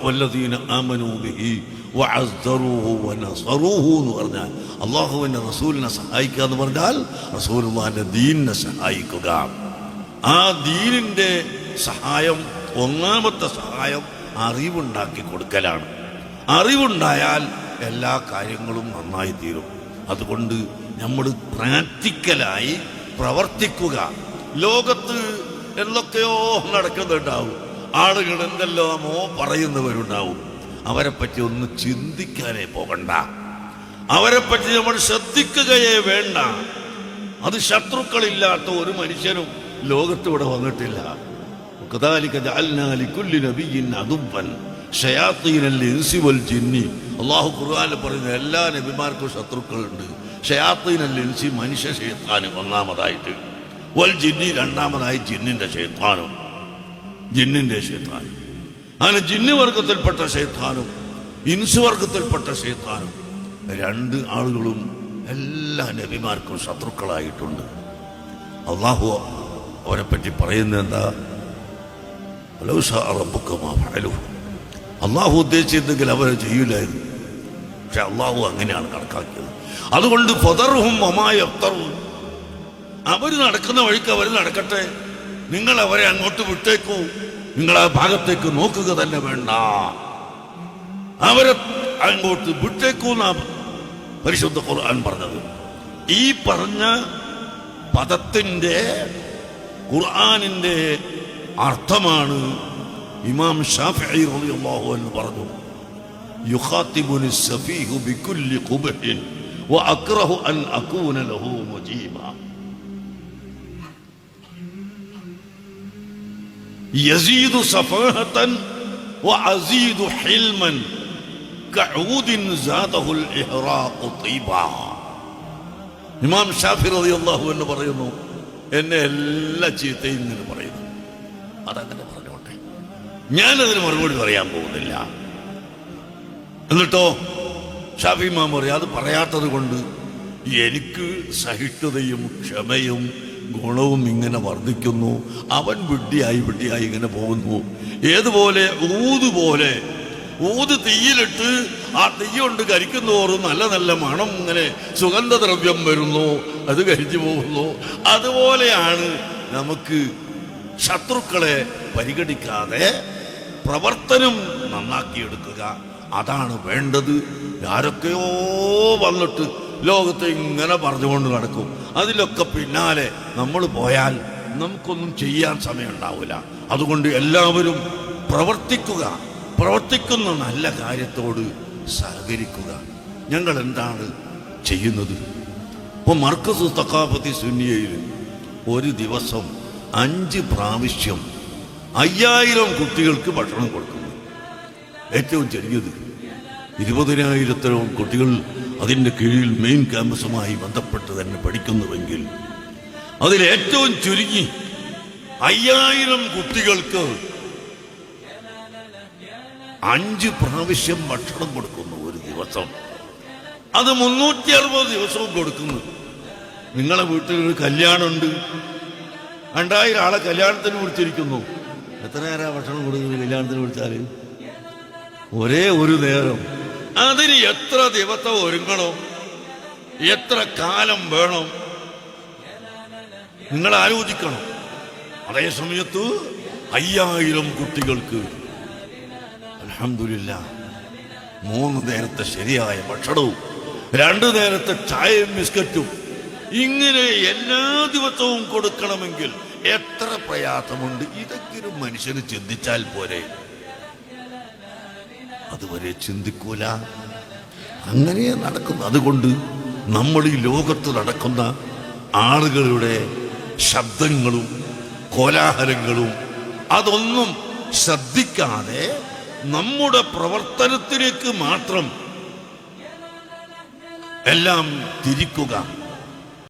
വല്ലദീന ആമനൂ ബിഹി വഅസ്സറൂഹു വനസറൂഹു എന്ന് പറഞ്ഞാൽ അല്ലാഹുവിന്റെ റസൂലിനെ സഹായിക്കുക എന്ന് പറഞ്ഞാൽ റസൂലുള്ളാഹിന്റെ ദീനിനെ സഹായിക്കുക. ആ ദീനിന്റെ സഹായം, ഒന്നാമത്തെ സഹായം അറിവുണ്ടാക്കി കൊടുക്കലാണ്. അറിവുണ്ടായാൽ എല്ലാ കാര്യങ്ങളും നന്നായി തീരും. അതുകൊണ്ട് നമ്മൾ പ്രാക്ടിക്കലായി പ്രവർത്തിക്കുക. ലോകത്ത് എന്തൊക്കെയോ നടക്കുന്നുണ്ടാവും, ആളുകൾ എന്തെല്ലാമോ പറയുന്നവരുണ്ടാവും. അവരെപ്പറ്റി ഒന്ന് ചിന്തിക്കാനേ പോകണ്ട, അവരെപ്പറ്റി നമ്മൾ ശ്രദ്ധിക്കുകയേ വേണ്ട. അത് ശത്രുക്കളില്ലാത്ത ഒരു മനുഷ്യനും ലോകത്തിവിടെ വന്നിട്ടില്ല. അല്ലാഹു ഖുർആനിൽ പറയുന്ന എല്ലാ നബിമാർക്കും ശത്രുക്കളുണ്ട്. ഷയാത്തീനൽ ഇൻസി, മനുഷ്യ ശൈത്താനും ഒന്നാമതായിട്ട്, വൽ ജിന്നി രണ്ടാമതായി ജിന്നിന്റെ ശൈത്താനും. ജിന്നിന്റെ ശൈത്താനും അങ്ങനെ ജിന്ന് വർഗത്തിൽപ്പെട്ട ശൈത്താനും ഇൻസ് വർഗത്തിൽപ്പെട്ട ശൈത്താനും രണ്ട് ആളുകളും എല്ലാ നബിമാർക്കും ശത്രുക്കളായിട്ടുണ്ട്. അല്ലാഹു അവരെപ്പറ്റി പറയുന്നത് എന്താ? അല്ലാഹു ഉദ്ദേശിച്ചെങ്കിൽ അവരെ ചെയ്യില്ലായിരുന്നു. പക്ഷെ അല്ലാഹു അങ്ങനെയാണ് കണക്കാക്കിയത്. അതുകൊണ്ട് ഫദർഹും വമാ യഫ്തറൂൻ, അവർ നടക്കുന്ന വഴിക്ക് അവർ നടക്കട്ടെ, നിങ്ങൾ അവരെ അങ്ങോട്ട് വിട്ടേക്കൂ, നിങ്ങൾ ആ ഭാഗത്തേക്ക് നോക്കുക തന്നെ വേണ്ട, അവരെ അങ്ങോട്ട് വിട്ടേക്കൂ എന്നാണ് പരിശുദ്ധ ഖുർആൻ പറഞ്ഞത്. ഈ പറഞ്ഞ പദത്തിന്റെ ഖുർആനിന്റെ അർത്ഥമാണ് ഇമാം ശാഫിഈ റളിയല്ലാഹു അൻഹു പറഞ്ഞു, യുഖാതിബുനി സഫീഹു ബികുല്ലി ഖുബ്ഹിൻ വഅക്റഹു അൻ അകൂന ലഹു മുജീബ. യസീദു സഫാഹതൻ വഅസീദു ഹിൽമൻ കഊദിൻ സാദഹുൽ ഇഹ്റാഖു തീബാ. ഇമാം ശാഫിഈ റളിയല്ലാഹു അൻഹു പറയുന്നു, എന്നെ എല്ലാ ചീത്തയും ഇങ്ങനെ പറയുന്നു. അതങ്ങനെ പറഞ്ഞോട്ടെ, ഞാനതിന് മറുപടി പറയാൻ പോകുന്നില്ല. എന്നിട്ടോ ശാഫിഈ ഇമാം പറയാം, അത് പറയാത്തത് കൊണ്ട് എനിക്ക് സഹിഷ്ണുതയും ക്ഷമയും ഗുണവും ഇങ്ങനെ വർദ്ധിക്കുന്നു. അവൻ വിഡ്ഢിയായി ഇങ്ങനെ പോകുന്നു. ഏതുപോലെ ഊത് തീയിലിട്ട് ആ തീ കൊണ്ട് കരിക്കുന്നോറും നല്ല നല്ല മണം, ഇങ്ങനെ സുഗന്ധദ്രവ്യം വരുന്നു, അത് കരിച്ചു പോകുന്നു. അതുപോലെയാണ് നമുക്ക് ശത്രുക്കളെ പരിഗണിക്കാതെ പ്രവർത്തനം നന്നാക്കിയെടുക്കുക. അതാണ് വേണ്ടത്. ആരൊക്കെയോ വന്നിട്ട് ലോകത്തെ ഇങ്ങനെ പറഞ്ഞുകൊണ്ട് നടക്കും. അതിലൊക്കെ പിന്നാലെ നമ്മൾ പോയാൽ നമുക്കൊന്നും ചെയ്യാൻ സമയം ഉണ്ടാവില്ല. അതുകൊണ്ട് എല്ലാവരും പ്രവർത്തിക്കുന്ന നല്ല കാര്യത്തോട് സഹകരിക്കുക. ഞങ്ങൾ എന്താണ് ചെയ്യുന്നത്? ഇപ്പോൾ മർക്കസ് തഖാഫത്തി സുന്നിയയിൽ ഒരു ദിവസം 5 പ്രാവശ്യം 5000 കുട്ടികൾക്ക് ഭക്ഷണം കൊടുക്കുന്നു. ഏറ്റവും ചെറിയത് 20,000 കുട്ടികൾ അതിൻ്റെ കീഴിൽ മെയിൻ ക്യാമ്പസുമായി ബന്ധപ്പെട്ട് തന്നെ പഠിക്കുന്നുവെങ്കിൽ അതിലേറ്റവും ചുരുങ്ങി 5000 കുട്ടികൾക്ക് 5 പ്രാവശ്യം ഭക്ഷണം കൊടുക്കുന്നു ഒരു ദിവസം. അത് 360 ദിവസവും കൊടുക്കുന്നു. നിങ്ങളെ വീട്ടിൽ ഒരു കല്യാണമുണ്ട്, 2000 ആളെ കല്യാണത്തിന് വിളിച്ചിരിക്കുന്നു. എത്ര നേരം ഭക്ഷണം കൊടുക്കുന്നത് കല്യാണത്തിന് വിളിച്ചാൽ? ഒരേ ഒരു നേരം. അതിന് എത്ര ദിവസം ഒരുങ്ങണം, എത്ര കാലം വേണം, നിങ്ങൾ ആലോചിക്കണം. അതേ സമയത്ത് 5000 കുട്ടികൾക്ക് അൽഹംദുലില്ലാഹ് 3 നേരത്തെ ശരിയായ ഭക്ഷണവും 2 നേരത്തെ ചായയും ബിസ്ക്കറ്റും ഇങ്ങനെ എല്ലാ ദിവസവും കൊടുക്കണമെങ്കിൽ എത്ര പ്രയാസമുണ്ട്. ഇതൊക്കെ മനുഷ്യന് ചിന്തിച്ചാൽ പോരെ. അതുവരെ ചിന്തിക്കൂല, അങ്ങനെ നടക്കുന്നു. അതുകൊണ്ട് നമ്മൾ ഈ ലോകത്ത് നടക്കുന്ന ആളുകളുടെ ശബ്ദങ്ങളും കോലാഹലങ്ങളും അതൊന്നും ശ്രദ്ധിക്കാതെ നമ്മുടെ പ്രവർത്തനത്തിലേക്ക് മാത്രം എല്ലാം തിരിക്കുക.